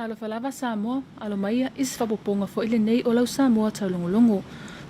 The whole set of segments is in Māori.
Talo falava Samoa, alomaya isfapoponga fo ile nei o lau Samoa Taulogologo.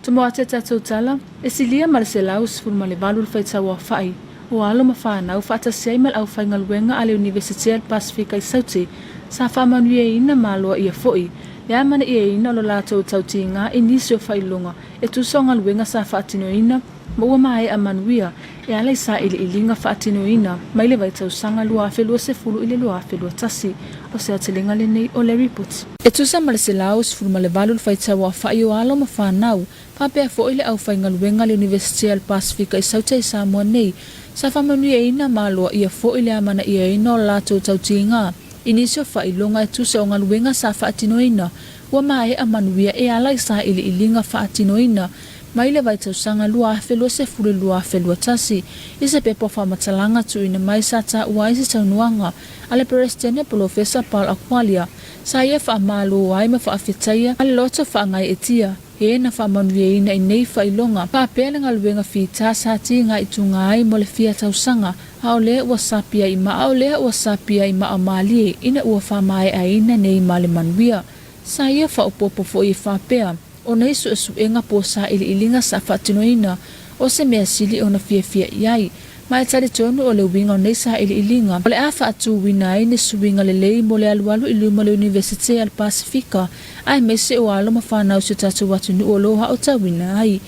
Tumoa te tatou tala, silia marselau sfulma le valu faitaua fai. O alo mawhanau whaatasiai mal au whaingaluenga ale Universitatea Pasifika i Sauti, sa whamanuia ina maloa ia foi. Lea mana ia ina lo latou tautinga inisio whailonga, tusonga luenga sa whaatino ina, maua mai a manuia, alai sa ili ilinga whaatino ina, maile vai tausanga lua felua se fulu ile lua felua tasi, o se atelenga le nei o le report. Tusa marselau sfulma le valu faitaua fai o alo mawhanau, papea fo ile au whaingaluenga le Universitatea Pasifika i Sauti i Samoa nei, sa whamanuia ina maloa ia fo ile amana ia ina o latou tautinga. Inisio whailonga tusa o ngaluenga sa whaatinoina, ua mai a manuia alai sa ili ilinga whaatinoina, maile vai tausanga lua felua se fulu lua felua tasi, isa pepo whamatalanga tuina mai sa ta uaisi taunuanga, ale Presidente Professor Paul Aqualia, sa ia whaamalo wai ma whaafitaia, ale loto whaangai etia, na whamanuia ina nei whailonga, pāpea ngaluenga whita sa ti ngai tungai mo le fia tausanga, aolea ua sapia i maa malie ina ua whamai a ina nei male manuia. Sa ia whaupopo fo i whapea, o nei suenga po sa ili ilinga sa whatinoina, o se mea sili o na fia iai, mai tari tonu o le winga o nei sa ili ilinga, o le a whaatu winai ni suwinga le lei mo le alualu iluma le Universitatea Pasifika, ai mese o alo mawhanau si tatu watunu o loha o ta winai.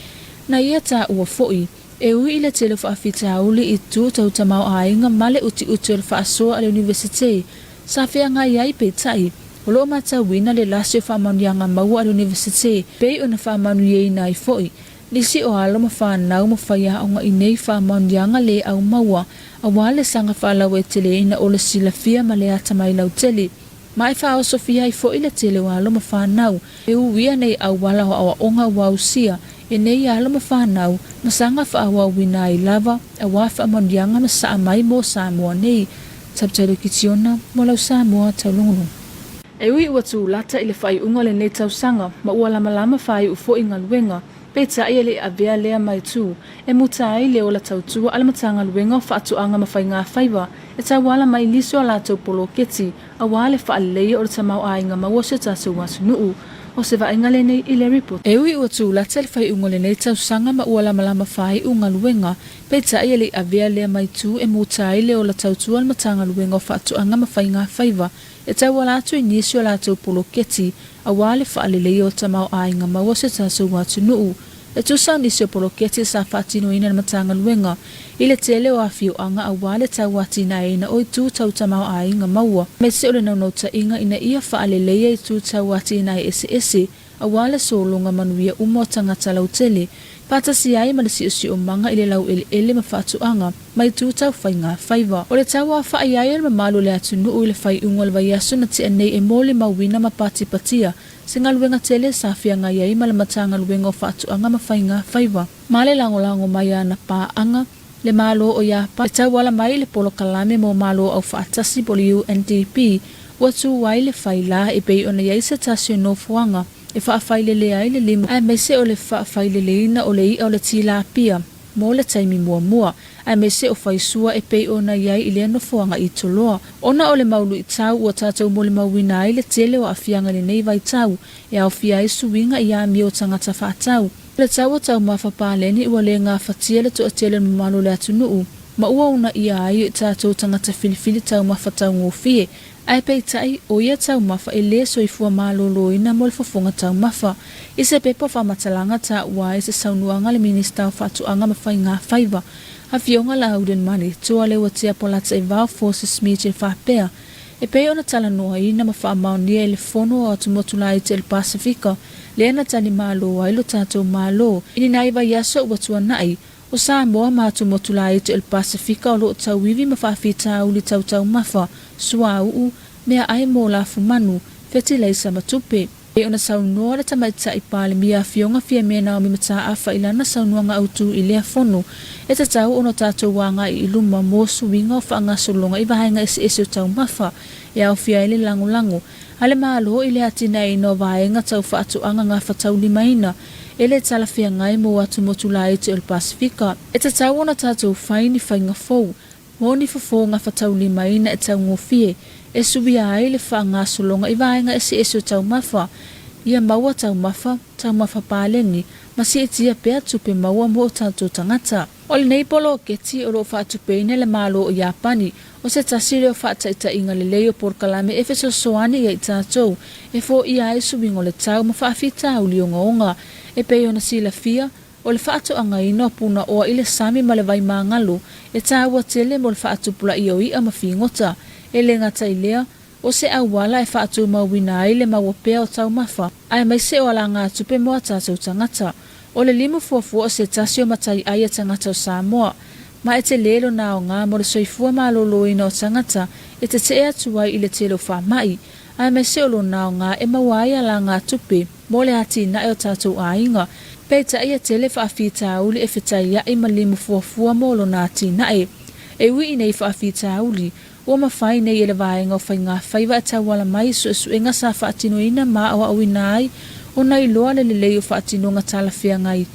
Na ia ta ua foi, ui ile tele whaafitauli i tu tau tamau ainga male uti o le whaasoa ale Universitatea, sa whea ngai ai pe tai, o loo mata wina le lasio whaamanuianga maua ale Universitatea, pei o na whaamanuia ina i foi, nisi o alo mawhanau mawhaia o nga inei whaamanuianga le au maua, a wale sanga whalau e tele ina o le silafia ma le atamai lau tele. Mai whao Sofia i foi le tele o alo mawhanau, uia nei au wala ho awa onga wausia, nei alo mawhanau, masanga whaawa wina i lava, a wafa amandianga ma saa mai mo Samoa nei, tabtalo kitiona mo lau Samoa Taulogologo. Ui ua tu lata ile whai unga le nei tausanga, ma ua lama whai ufo inga luenga, peta ia le avea lea mai tu, mutai le o la tautua alamatanga luenga whaatuanga mawhai ngā whaiva, tawala mai liso a latou polo keti, a wale whaalea o le tamau ainga maua se tatou wasunuu, o se vainga le nei i le report. Ui ua tu lata le whai unga le nei tausanga ma ua lama whai unga luenga, peta ia le avea lea mai tu mutai le o la tautua alamatanga luenga whaatuanga mawhai ngā whaiva, tawala atu inisio a latou polo keti, a wale whaalelei o tamau ainga maua se tatou watunuu, tusa nisio polo keti sa whaatino ina na matanga luenga, ile tele o afio anga a wale tawati na ina o tu tau tamau ainga maua, me se ole naunauta inga ina ia whaalelei i tu tawati na ese, a wale solonga manuia umo tangata lau tele, pata si ai malisi usi o manga ile lau ele ma whaatuanga, mai tu tau whai ngā whaiva. O le tawa whai ai ma malo le atunu o le whai unga le vaiasu na tia nei e mole mawina ma pati patia, se ngā luenga tele sa fia ngā iai ma le matanga luenga o whaatuanga ma whai ngā whaiva. Ma le lango mai ana pāanga, le malo o iapa, le tawala mai le polo kalame mo malo au whaatasi po le UNDP, watu wai le whai la e pei ona iai se tasio no fuanga, e whaafailele ai le limu, ai mese o le whaafailele ina o le ia o le tilapia, mo le taimi mua, ai mese o whaisua e pei ona iai i le anofuanga i toloa. Ona o le maulu i tau ua tātou mo le mauina ai le tele o afianga le nei vai tau, e au fia e suinga i ami o tangata whaatau. Le tau o tau mawhapaleni ua le ngā whatia le to a tele mamalo le atunuu, ma ua una ia ai tātou tangata filifili tau mawhatau ngofie, ai pei tai o ia tau mafa e le soifua malolo ina mo le fofonga tau mafa. I se pepo whamatalanga ta ua e se saunuanga le minista o whaatuanga mawhai ngā whaiva. A fionga la hauden mani, toa le watia polata e vau forces meet e whapea. E pei ona tala noa ina ma whaamaunia e le fono o atumotulai te el Pasifika, le ana tani malo ai lo tātou malo, ini naiva yaso ua tua nai, o Samoa ma atumotulai te el Pasifika o lo tau wivi ma whaafita uli tau mafa, sua uu, mea ai mo la fumanu, feti leisa matupe. E ona saunoa le tamaita i pale mia fionga fia mea nao mi mata afa ilana saunuanga autu i lea fono. E tatau ono tātou wanga i iluma mo suwinga o whaanga solonga i vahenga ese o tau mafa, e au fia ele lango. Ale maalo i lea tina i no vahenga tau whaatuanga ngā whatau limaina, ele tala fia ngai mo atu motulai te el Pasifika. E tatau ona tātou whaini whainga fau, moni fofo ngā whatau limaina e tau ngofie, e subia ai le whaangasolonga i vaenga esi esu tau mafa. Ia maua tau mafa palengi, ma si etia pea tupe maua mo tātou tangata. O le nei polo o keti o lo whaatupe ine le malo o Japani, o se tasiri o whaataita inga le leo por kalame e feso soani i tātou, e fo ia e subingo le tau ma whaafita au lionga onga, e peo na sila fia, o le whaatu anga ino puna oa ile sami ma le vai mangalu, e tāua tele mo le whaatu pula i o ia ma fingota, e le ngata ilea, o se awala e whaatu mawina ai le mawapea o tau mafa, ai mai se o ala ngā tupe moa tātou tangata. O le limu fuafua o se tasio matai ai a tangata o Samoa, ma e te lelo na o ngā mo le soifua malolo ina o tangata, e te te atuai i le telo whamai, ai mai se o lo na o ngā e mawai ala ngā tupe, mo le ati na e o tātou ainga, peita ia tele whaafita uli e whitai ia i ma limu fuafua mo lo na ati na e ui nei whaafita uli, o mawhai nei ele vaenga o whai ngā whaiva e tawala mai su inga sa whaatino ina maa o awina ai o nei loa le lei o whaatino ngā talawhia ngai.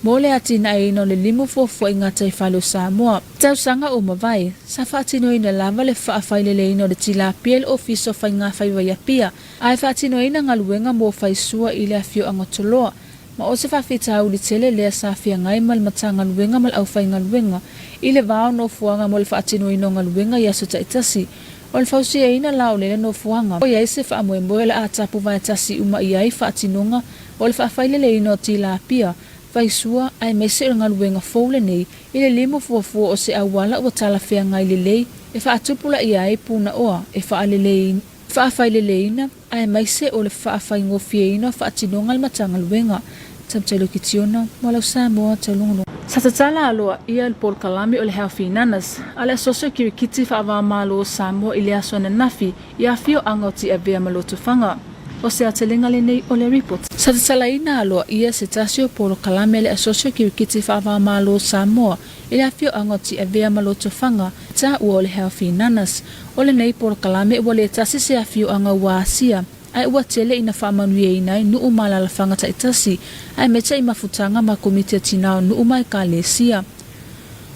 Mo le ati na e ino le limu fofua i ngā tai whalo Samoa. Tau sanga o mawai, sa whaatino ina lava le whaafai le ino le tila piel o fiso whai ngā whaiva ia pia. Ai whaatino ina ngā luenga mo whai sua i le afio angotoloa. Ma o se whawhita au li tele lea sa whia ngai mal matanga luenga mal au whai ngā luenga. I le vao no fuanga mo le whaatino ino ngā luenga ia suta itasi. O le whausia ina lao lele no fuanga. O iai se whaamoe moe le atapu vai tasi uma iai whaatinonga. O le whaafai le ino tila pia. Vai sua ai me se ngā luenga foule nei. I le limu fuafua o se awala ua tala whia ngai le lei. E whaatupula iai puna oa. E whaafai le leina. Ai mai se o le whaafai ngofie ina whaatinonga le matanga luenga. Tabtalo kitiona, walau Samoa taulogologo. Sa tatala aloa ia le Paul Kalami o le Healthy Nanas, ale asocio kirikiti whaava malo o Samoa i le aso na nafi, i a fio angoti a vea maloto whanga. O se atelenga le nei o le report. Sa tatala ina aloa ia se tasio Paul Kalami le asocio kirikiti whaava malo o Samoa, i le a fio angoti a vea maloto whanga, ta ua o le Healthy Nanas. O le nei Paul Kalami ua le tasi se a fio anga wa asia, ai ua tele ina whaamanuia inai nuu malala whangata itasi, ai meta i mafutanga ma komiti a tinao nuu mai ka lesia.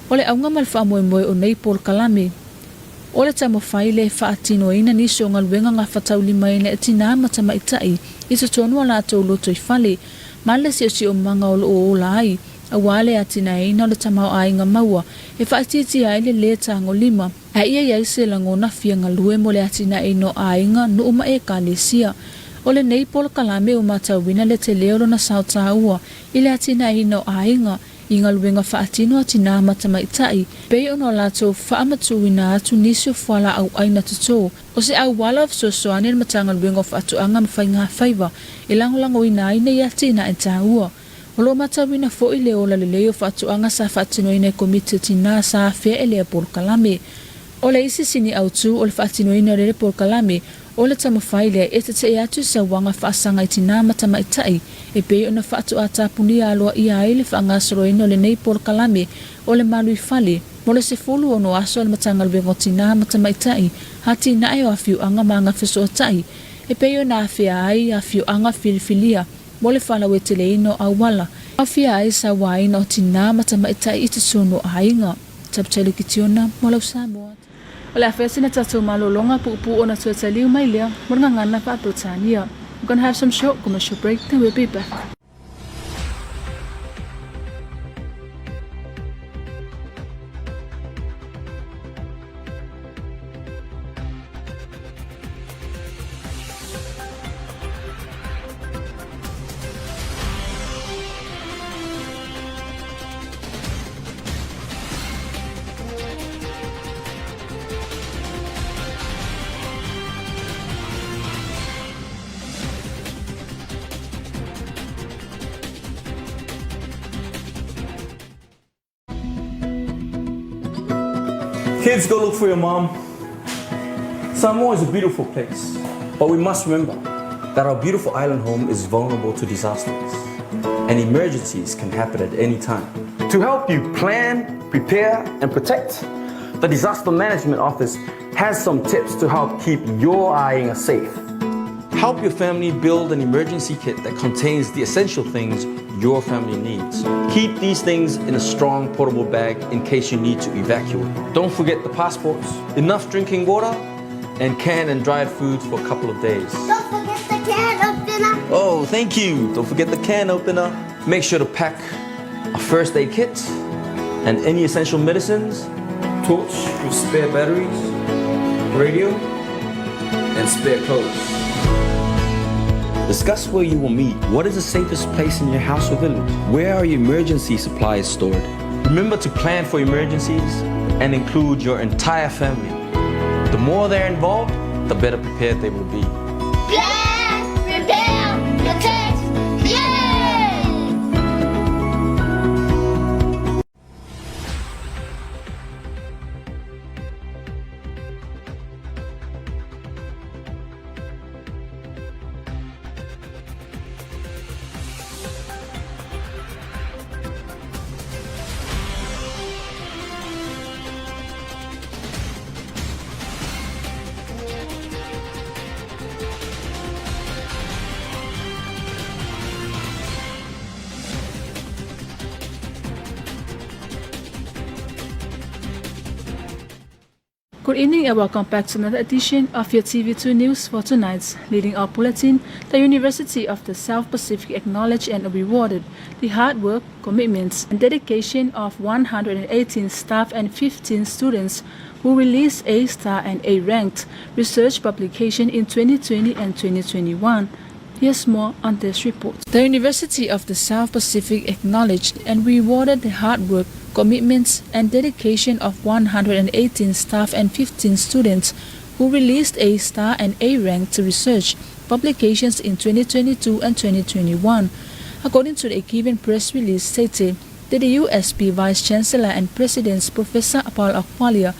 O le aunga mal whaamoemoe o nei Paul Kalami. O le tamo whaile whaatino ina niso ngā luenga ngā whatau lima ina e tina matama itai, i to tonua la tau loto i whale, ma le si o manga o o la ai, a wale a tina ina o le tamau ai ngā maua, e whaatiti ai le tango lima, a ia iai se langona fia ngā lue mo le atina ino ainga nuu ma e ka lesia. O le nei Paul Kalami o matawina le te leo na sauta ua, i le atina ino ainga, i ngā luenga whaatino atina matama itai, pei ono lato whaamatuina atu nisi o whala au aina tuto, o se au wala of sosoane matanga luenga whaatuanga mwhai ngā whaiva, i langolango ina aina i atina e tā ua. O lo matawina fo i leo la le leo whaatuanga sa whaatino ina komiti tina sa fea e lea Paul Kalami. O le isi sini au tu o le whaatino ina le Paul Kalami, o le tamo whaile e te te atu sa wanga whaasanga i tina matama itai, e pei o na whaatu a tapuni aloa i ai le whaangasoro ino le nei Paul Kalami o le malu i whale, mo le se fulu o no aso le matanga luengo tina matama itai, hati na e o a fiu anga maanga fiso o tai, e pei o na awhia ai a fiu anga filifilia, mo le whalawe tele ino a wala, a fia ai sa waina o tina matama itai i te sono ainga, tabtalo kitiona, walau Samoa. O le afesina tatou malolonga pupu o na tuataliu mai lea, moranga ngana pa Britania. We're going to have some short commercial break, then we'll be back. Kids, go look for your mom. Samoa is a beautiful place, but we must remember that our beautiful island home is vulnerable to disasters, and emergencies can happen at any time. To help you plan, prepare, and protect, the Disaster Management Office has some tips to help keep your ainga safe. Help your family build an emergency kit that contains the essential things your family needs. Keep these things in a strong portable bag in case you need to evacuate. Don't forget the passports, enough drinking water, and canned and dried foods for a couple of days. Don't forget the can opener. Oh, thank you. Don't forget the can opener. Make sure to pack a first aid kit and any essential medicines, torch with spare batteries, radio, and spare clothes. Discuss where you will meet. What is the safest place in your house or village? Where are your emergency supplies stored? Remember to plan for emergencies and include your entire family. The more they're involved, the better prepared they will be. Plan, prepare, protect. Yay! Good evening and welcome back to another edition of your TV2 News for tonight. Leading our bulletin, the University of the South Pacific acknowledged and rewarded the hard work, commitments, and dedication of 118 staff and 15 students who released A-star and A-ranked research publication in 2020 and 2021. Here's more on this report. The University of the South Pacific acknowledged and rewarded the hard work, commitments, and dedication of 118 staff and 15 students who released A-star and A-ranked research publications in 2022 and 2021. According to the given press release stated that the USP Vice Chancellor and President Professor Paul Akwalia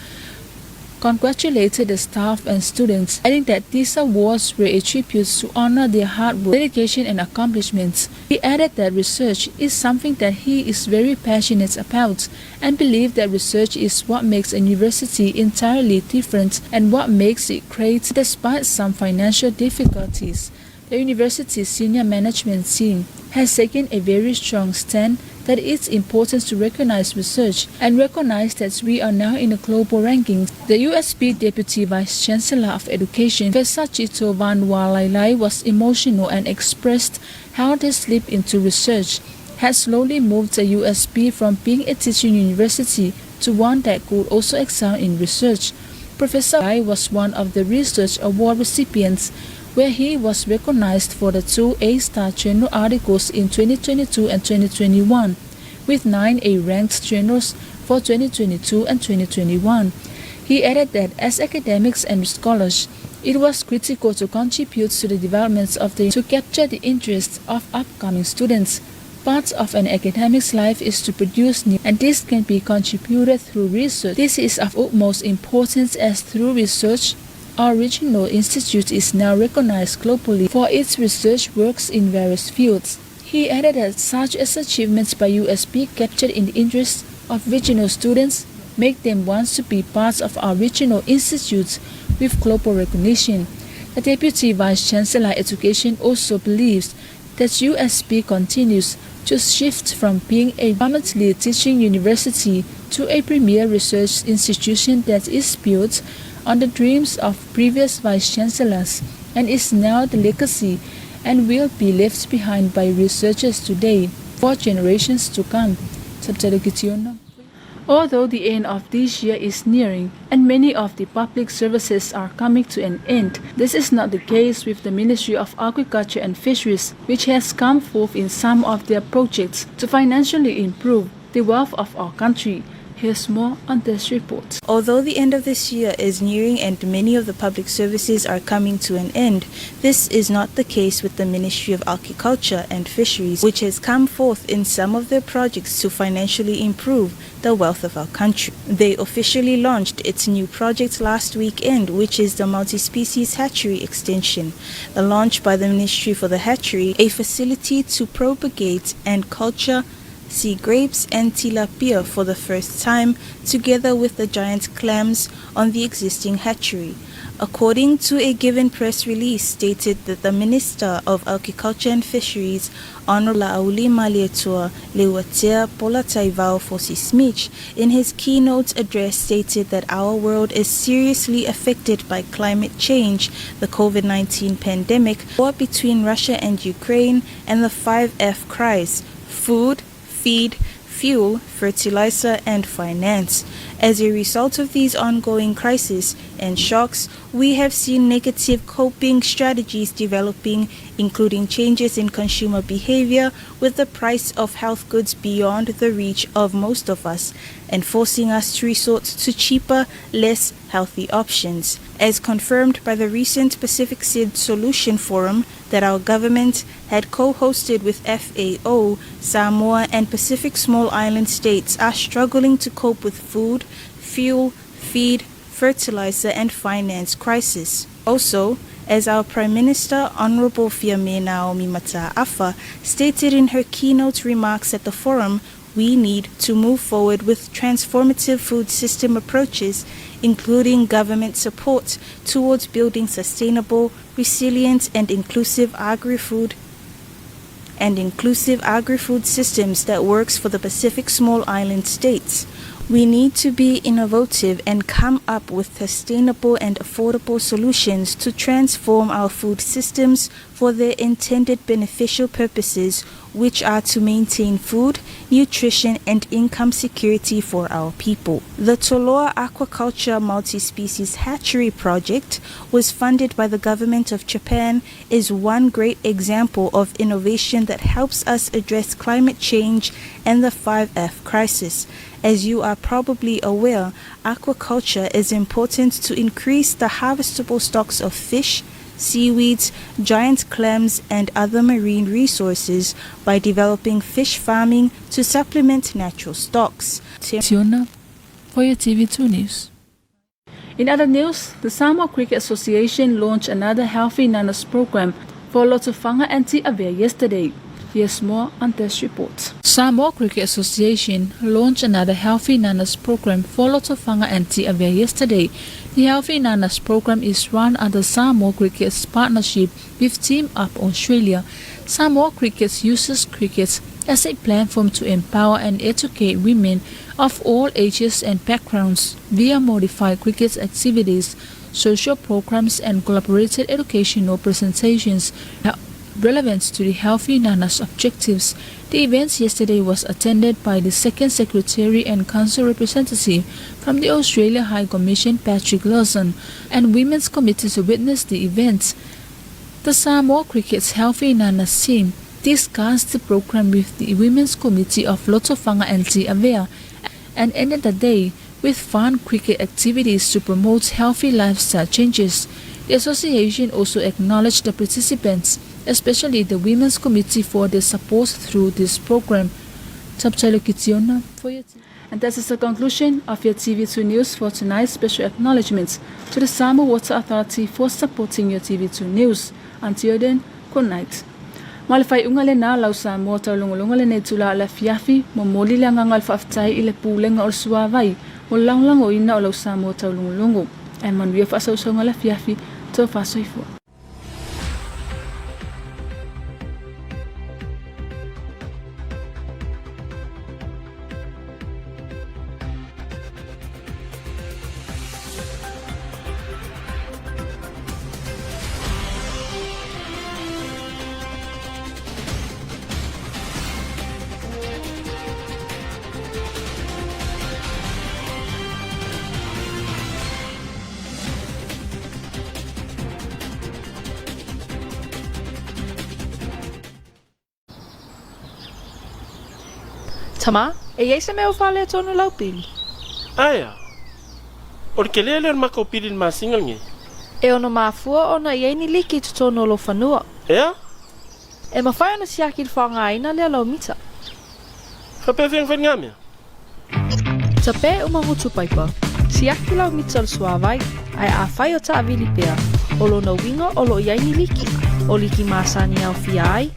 congratulated the staff and students, adding that these awards were a tribute to honor their hard work, dedication, and accomplishments. He added that research is something that he is very passionate about and believes that research is what makes a university entirely different and what makes it great despite some financial difficulties. The university's senior management team has taken a very strong stand that it's important to recognize research and recognize that we are now in the global rankings. The USB Deputy Vice Chancellor of Education, Professor Chito Van Walailai, was emotional and expressed how this leap into research has slowly moved the USB from being a teaching university to one that could also excel in research. Professor Lai was one of the Research Award recipients, where he was recognized for the 2 A-star journal articles in 2022 and 2021, with 9 A-ranked journals for 2022 and 2021. He added that as academics and scholars, it was critical to contribute to the developments of to capture the interest of upcoming students. Part of an academic's life is to produce new, and this can be contributed through research. This is of utmost importance as through research, our regional institute is now recognized globally for its research works in various fields. He added that such as achievements by USB captured in the interest of regional students make them want to be part of our regional institutes with global recognition. The Deputy Vice Chancellor Education also believes that USB continues to shift from being a predominantly teaching university to a premier research institution that is built on the dreams of previous vice chancellors and is now the legacy and will be left behind by researchers today for generations to come. Although the end of this year is nearing and many of the public services are coming to an end, this is not the case with the Ministry of Agriculture and Fisheries, which has come forth in some of their projects to financially improve the wealth of our country. Here's more on this report. Although the end of this year is nearing and many of the public services are coming to an end, this is not the case with the Ministry of Agriculture and Fisheries, which has come forth in some of their projects to financially improve the wealth of our country. They officially launched its new project last weekend, which is the multi-species hatchery extension. The launch by the Ministry for the Hatchery, a facility to propagate and culture sea grapes, and tilapia for the first time, together with the giant clams on the existing hatchery. According to a given press release stated that the Minister of Agriculture and Fisheries, Honorable Auli Malietua Lewatea Polataivao Fosi Smith, in his keynote address stated that our world is seriously affected by climate change, the COVID-19 pandemic, war between Russia and Ukraine, and the 5F crisis: food, feed, fuel, fertilizer, and finance. As a result of these ongoing crises and shocks, we have seen negative coping strategies developing, including changes in consumer behavior with the price of health goods beyond the reach of most of us, and forcing us to resort to cheaper, less healthy options. As confirmed by the recent Pacific SID Solution Forum that our government had co-hosted with FAO, Samoa and Pacific Small Island states are struggling to cope with food, fuel, feed, fertilizer, and finance crisis. Also, as our Prime Minister, Honorable Fiame Naomi Mataafa, stated in her keynote remarks at the forum, we need to move forward with transformative food system approaches, including government support towards building sustainable, resilient, and inclusive agri-food systems that works for the Pacific Small Island states. We need to be innovative and come up with sustainable and affordable solutions to transform our food systems for their intended beneficial purposes, which are to maintain food, nutrition, and income security for our people. The Toloa Aquaculture Multi-Species Hatchery Project was funded by the government of Japan, is one great example of innovation that helps us address climate change and the 5F crisis. As you are probably aware, aquaculture is important to increase the harvestable stocks of fish, seaweeds, giant clams, and other marine resources by developing fish farming to supplement natural stocks. Tiona for your TV2 News. In other news, the Samoa Cricket Association launched another Healthy Nanas program for Lotofanga and Tiavea yesterday. Here's more on this report. Samoa Cricket Association launched another Healthy Nanas program for Lotofanga and Tiavea yesterday. The Healthy Nanas program is run under Samoa Cricket's partnership with Team Up Australia. Samoa Cricket uses cricket as a platform to empower and educate women of all ages and backgrounds via modified cricket activities, social programs, and collaborated educational presentations relevant to the Healthy Nanas objectives. The event yesterday was attended by the Second Secretary and Council representative from the Australia High Commission Patrick Lawson and Women's Committee to witness the event. The Samoa Cricket's Healthy Nanas team discussed the program with the Women's Committee of Lotofanga and Tiavea and ended the day with fun cricket activities to promote healthy lifestyle changes. The association also acknowledged the participants, especially the Women's Committee, for their support through this program. And that is the conclusion of your TV2 News for tonight's special acknowledgements to the Samoa Water Authority for supporting your TV2 News. Until then, good night. Malfai ungale na lau Samoa taulogologo ne tula la fiafi mo moli le ngal faftai ile pulenga o suavai o langlang o ina o lau Samoa taulogologo. E manuia fa so ngala fiafi to fa soifo. Tama, e iei se meo whale tonu laupiri. Aia, o ke lele mako pirin masingal nge. E ono mafua ona iei ni liki tu tonu lo whanua. Ea? E mawhai ona siaki whanga aina lea lau mita. Whapewheng whangamea? Tape umahutu paipa. Siaki lau mita lo suavai, ai a whai o ta avili pea. O lo na winga o lo iei ni liki. O liki masani au fia ai.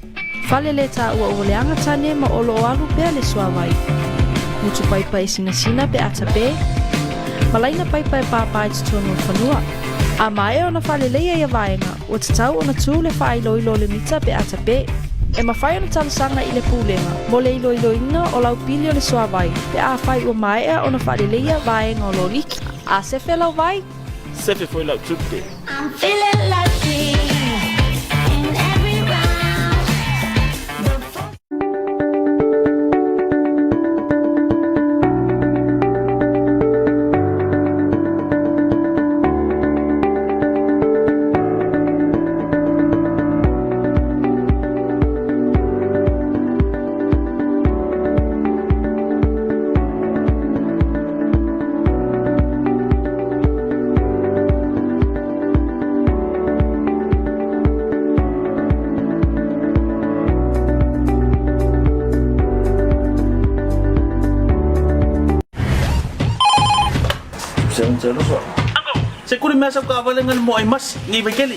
Fale le ta ua oleanga tane ma olo alu pea le suawai. Mutu paipa e sina pe atape. Malaina paipa e papa e tutono whanua. A mai ona fale leia ia vaenga, o te tau ona tū le whae loilo le mita pe atape. E mawhai ona talasanga i le pūlenga, mo le loilo inga o lau pili o le suawai. Pe a whai ua mai ona fale leia vaenga o lo liki. A sefe lau vai? Sefe foi lau tupe. I'm feeling lucky in every round. Se kuri mea sau kawalengan mo ay mas ni Vaikeli.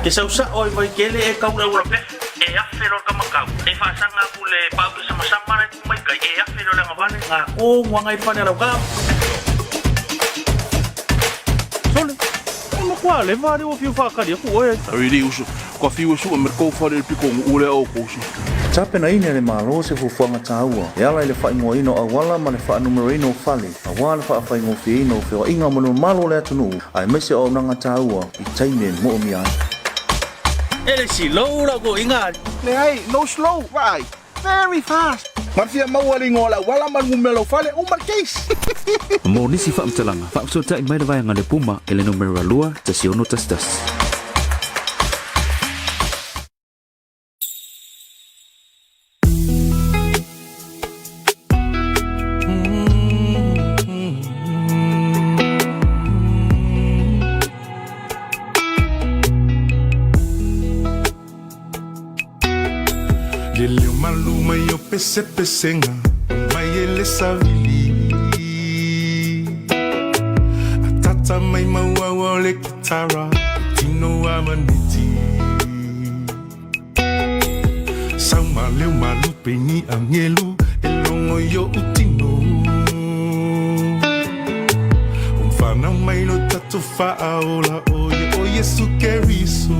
Ke sausa o ay Vaikeli e kaura ura pe. E afero ka makau. E whaasanga pule pau ke sama-sama na kumai kai. E afero lang avane nga o wangai paneraw ka. Sole, mo kwa le vare o fiu whakari aku oe. Awiri usu, kwa fiu usu o merkou whare piko ule o kousu. Tapena ine le malo se fufuanga taua. E ala le whaingo ino awala ma le whaanumero ino whale. Awa le whaawhaingo fi ino whio inga manu malo le atunu. Ai mese o nanga taua i taine mo o miai. Ele si low la go inga. Hey, no slow, right? Very fast. Marfia mawali ngola wala man ngumelo fale o marquês. Mo nisi whaamtalanga. Whaamsota i mai le vaianga le puma ele numero lua te siono tastas. Lele maluma yo pese-pesenga mai ele savili Atata mai maua le kitara Tino amaniti Sama leo malupe ni angelu Elongo yo utino Umfana mai lo tatu faaola Oye, oye su keriso